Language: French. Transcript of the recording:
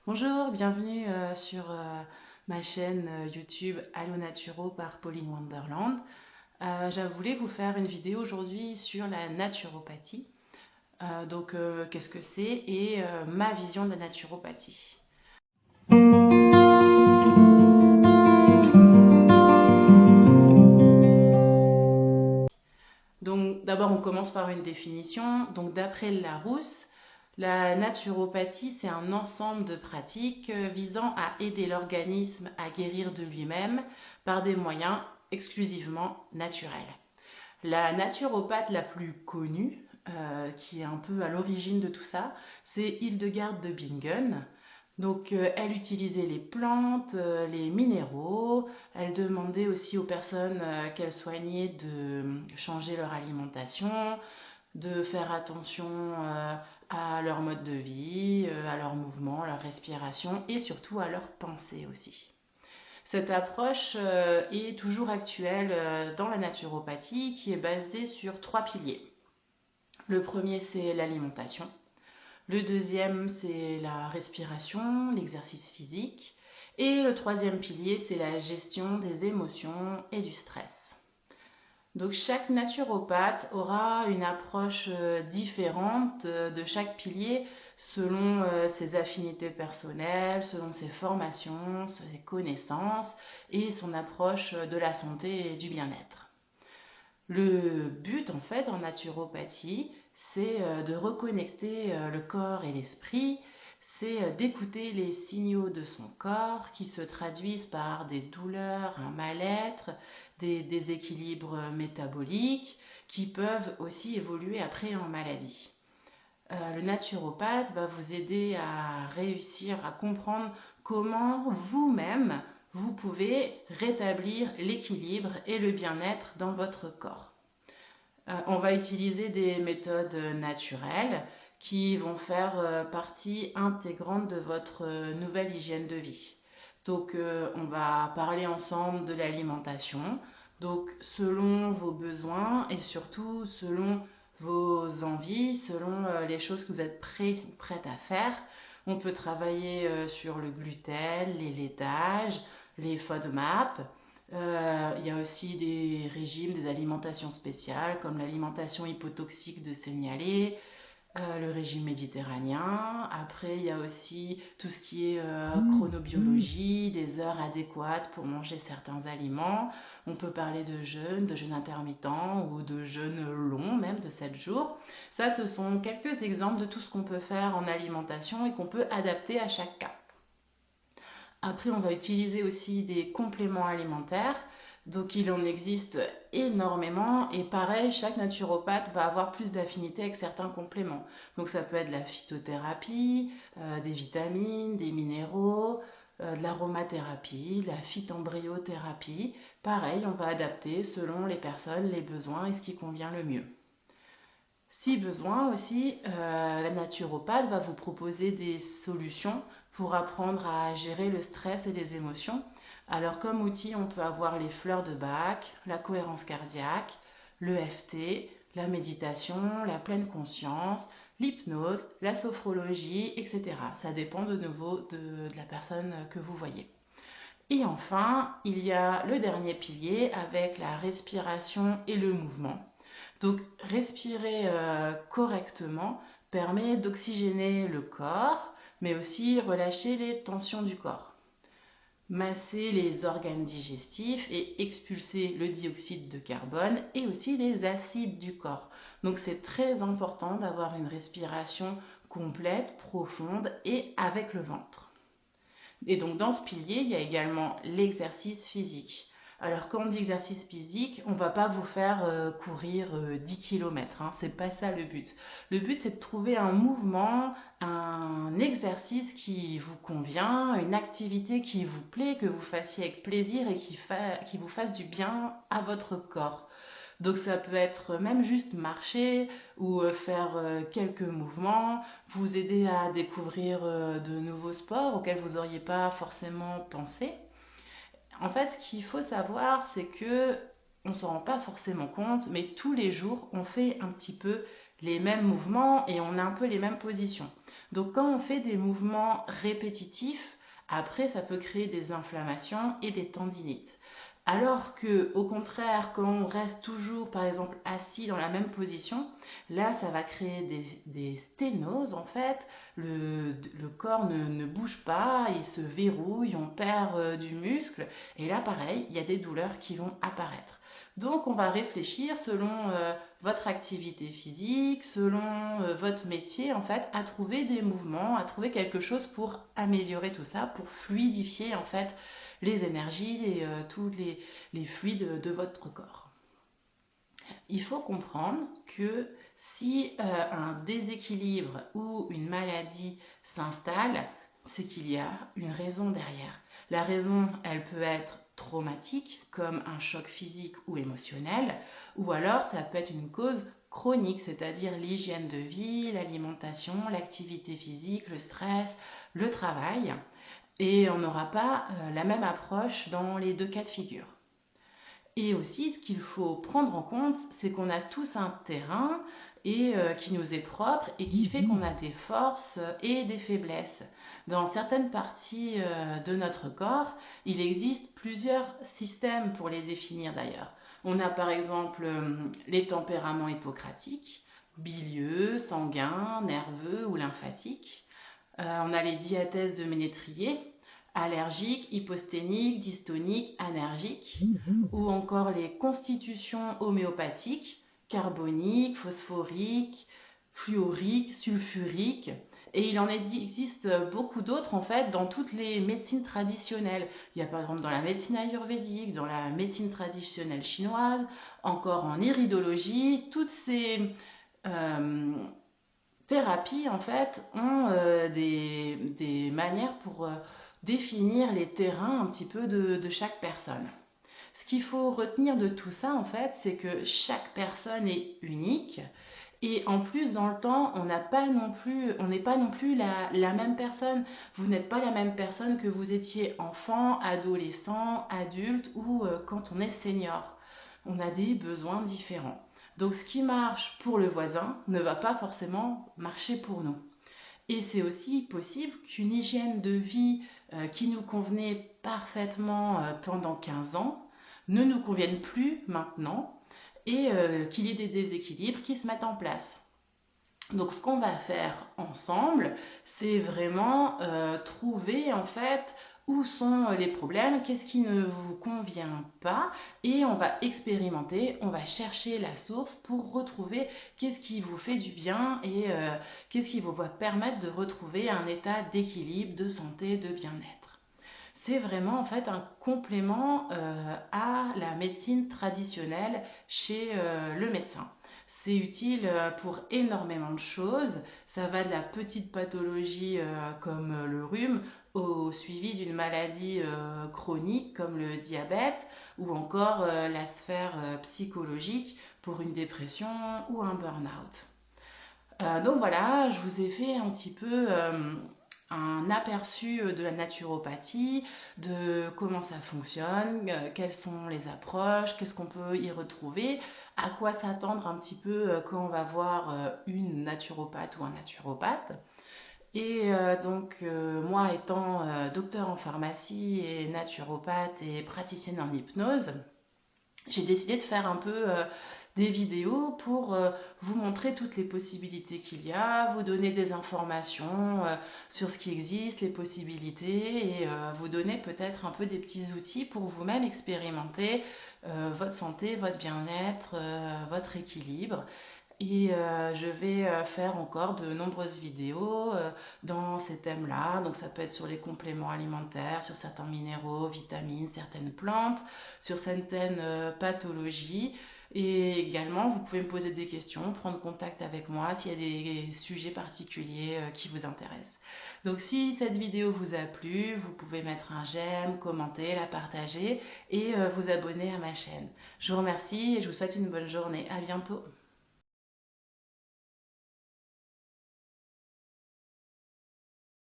Bonjour, bienvenue sur ma chaîne YouTube Allo Naturo par Pauline Wonderland. Je voulais vous faire une vidéo aujourd'hui sur la naturopathie. Qu'est-ce que c'est et ma vision de la naturopathie. Donc, d'abord, on commence par une définition. Donc, d'après Larousse, la naturopathie, c'est un ensemble de pratiques visant à aider l'organisme à guérir de lui-même par des moyens exclusivement naturels. La naturopathe la plus connue, qui est un peu à l'origine de tout ça, c'est Hildegarde de Bingen. Elle utilisait les plantes, les minéraux. Elle demandait aussi aux personnes qu'elle soignait de changer leur alimentation, de faire attention à leur mode de vie, à leurs mouvements, à leur respiration et surtout à leur pensée aussi. Cette approche est toujours actuelle dans la naturopathie qui est basée sur trois piliers. Le premier, c'est l'alimentation. Le deuxième, c'est la respiration, l'exercice physique. Et le troisième pilier, c'est la gestion des émotions et du stress. Donc chaque naturopathe aura une approche différente de chaque pilier selon ses affinités personnelles, selon ses formations, ses connaissances et son approche de la santé et du bien-être. Le but en fait en naturopathie, c'est de reconnecter le corps et l'esprit, c'est d'écouter les signaux de son corps qui se traduisent par des douleurs, un mal-être, des déséquilibres métaboliques qui peuvent aussi évoluer après en maladie. Le naturopathe va vous aider à réussir à comprendre comment vous-même vous pouvez rétablir l'équilibre et le bien-être dans votre corps. On va utiliser des méthodes naturelles qui vont faire partie intégrante de votre nouvelle hygiène de vie. On va parler ensemble de l'alimentation. Donc, selon vos besoins et surtout selon vos envies, selon les choses que vous êtes prête à faire, on peut travailler sur le gluten, les laitages, les FODMAP. Il y a aussi des régimes, des alimentations spéciales comme l'alimentation hypotoxique de Seignalé, le régime méditerranéen. Après, il y a aussi tout ce qui est chronobiologie, des heures adéquates pour manger certains aliments. On peut parler de jeûne intermittent ou de jeûne long, même de 7 jours. Ça, ce sont quelques exemples de tout ce qu'on peut faire en alimentation et qu'on peut adapter à chaque cas. Après, on va utiliser aussi des compléments alimentaires. Donc, il en existe énormément et pareil, chaque naturopathe va avoir plus d'affinité avec certains compléments. Donc, ça peut être de la phytothérapie, des vitamines, des minéraux, de l'aromathérapie, de la phytembryothérapie. Pareil, on va adapter selon les personnes, les besoins et ce qui convient le mieux. Si besoin aussi, la naturopathe va vous proposer des solutions pour apprendre à gérer le stress et les émotions. Alors comme outil, on peut avoir les fleurs de Bach, la cohérence cardiaque, l'EFT, la méditation, la pleine conscience, l'hypnose, la sophrologie, etc. Ça dépend de nouveau de la personne que vous voyez. Et enfin, il y a le dernier pilier avec la respiration et le mouvement. Donc respirer correctement permet d'oxygéner le corps, mais aussi relâcher les tensions du corps. Masser les organes digestifs et expulser le dioxyde de carbone et aussi les acides du corps. Donc c'est très important d'avoir une respiration complète, profonde et avec le ventre. Et donc dans ce pilier, il y a également l'exercice physique. Alors quand on dit exercice physique, on ne va pas vous faire courir 10 km, hein, c'est pas ça le but. Le but c'est de trouver un mouvement, un exercice qui vous convient, une activité qui vous plaît, que vous fassiez avec plaisir et qui vous fasse du bien à votre corps. Donc ça peut être même juste marcher ou faire quelques mouvements, vous aider à découvrir de nouveaux sports auxquels vous n'auriez pas forcément pensé. En fait, ce qu'il faut savoir, c'est que on ne s'en rend pas forcément compte, mais tous les jours, on fait un petit peu les mêmes mouvements et on a un peu les mêmes positions. Donc quand on fait des mouvements répétitifs, après ça peut créer des inflammations et des tendinites. Alors que, au contraire, quand on reste toujours, par exemple, assis dans la même position, là, ça va créer des sténoses, en fait. Le corps ne bouge pas, il se verrouille, on perd du muscle. Et là, pareil, il y a des douleurs qui vont apparaître. Donc, on va réfléchir selon votre activité physique, selon votre métier, en fait, à trouver des mouvements, à trouver quelque chose pour améliorer tout ça, pour fluidifier, en fait, les énergies et tous les fluides de votre corps. Il faut comprendre que si un déséquilibre ou une maladie s'installe, c'est qu'il y a une raison derrière. La raison, elle peut être traumatique, comme un choc physique ou émotionnel, ou alors ça peut être une cause chronique, c'est-à-dire l'hygiène de vie, l'alimentation, l'activité physique, le stress, le travail. Et on n'aura pas la même approche dans les deux cas de figure. Et aussi, ce qu'il faut prendre en compte, c'est qu'on a tous un terrain et qui nous est propre et qui fait qu'on a des forces et des faiblesses. Dans certaines parties de notre corps, il existe plusieurs systèmes pour les définir d'ailleurs. On a par exemple les tempéraments hippocratiques, bilieux, sanguins, nerveux ou lymphatiques. On a les diathèses de Ménétrier, allergiques, hyposténiques, dystoniques, anergiques, ou encore les constitutions homéopathiques, carboniques, phosphoriques, fluoriques, sulfuriques. Et il en existe beaucoup d'autres en fait dans toutes les médecines traditionnelles. Il y a par exemple dans la médecine ayurvédique, dans la médecine traditionnelle chinoise, encore en iridologie, toutes ces thérapies en fait ont des manières pour définir les terrains un petit peu de chaque personne. Ce qu'il faut retenir de tout ça en fait, c'est que chaque personne est unique et en plus dans le temps, on n'est pas non plus la même personne. Vous n'êtes pas la même personne que vous étiez enfant, adolescent, adulte ou quand on est senior. On a des besoins différents. Donc ce qui marche pour le voisin ne va pas forcément marcher pour nous. Et c'est aussi possible qu'une hygiène de vie qui nous convenait parfaitement pendant 15 ans ne nous convienne plus maintenant et qu'il y ait des déséquilibres qui se mettent en place. Donc ce qu'on va faire ensemble, c'est vraiment trouver en fait où sont les problèmes, qu'est-ce qui ne vous convient pas, et on va expérimenter, on va chercher la source pour retrouver qu'est-ce qui vous fait du bien et qu'est-ce qui vous va permettre de retrouver un état d'équilibre, de santé, de bien-être. C'est vraiment en fait un complément à la médecine traditionnelle chez le médecin. C'est utile pour énormément de choses. Ça va de la petite pathologie comme le rhume au suivi d'une maladie chronique comme le diabète ou encore la sphère psychologique pour une dépression ou un burn-out. Donc voilà, je vous ai fait un petit peu un aperçu de la naturopathie, de comment ça fonctionne, quelles sont les approches, qu'est-ce qu'on peut y retrouver, à quoi s'attendre un petit peu quand on va voir une naturopathe ou un naturopathe. Et moi étant docteur en pharmacie et naturopathe et praticienne en hypnose, j'ai décidé de faire un peu des vidéos pour vous montrer toutes les possibilités qu'il y a, vous donner des informations sur ce qui existe, les possibilités et vous donner peut-être un peu des petits outils pour vous-même expérimenter votre santé, votre bien-être, votre équilibre. Et je vais faire encore de nombreuses vidéos dans ces thèmes-là. Donc ça peut être sur les compléments alimentaires, sur certains minéraux, vitamines, certaines plantes, sur certaines pathologies. Et également, vous pouvez me poser des questions, prendre contact avec moi s'il y a des sujets particuliers qui vous intéressent. Donc si cette vidéo vous a plu, vous pouvez mettre un j'aime, commenter, la partager et vous abonner à ma chaîne. Je vous remercie et je vous souhaite une bonne journée. À bientôt.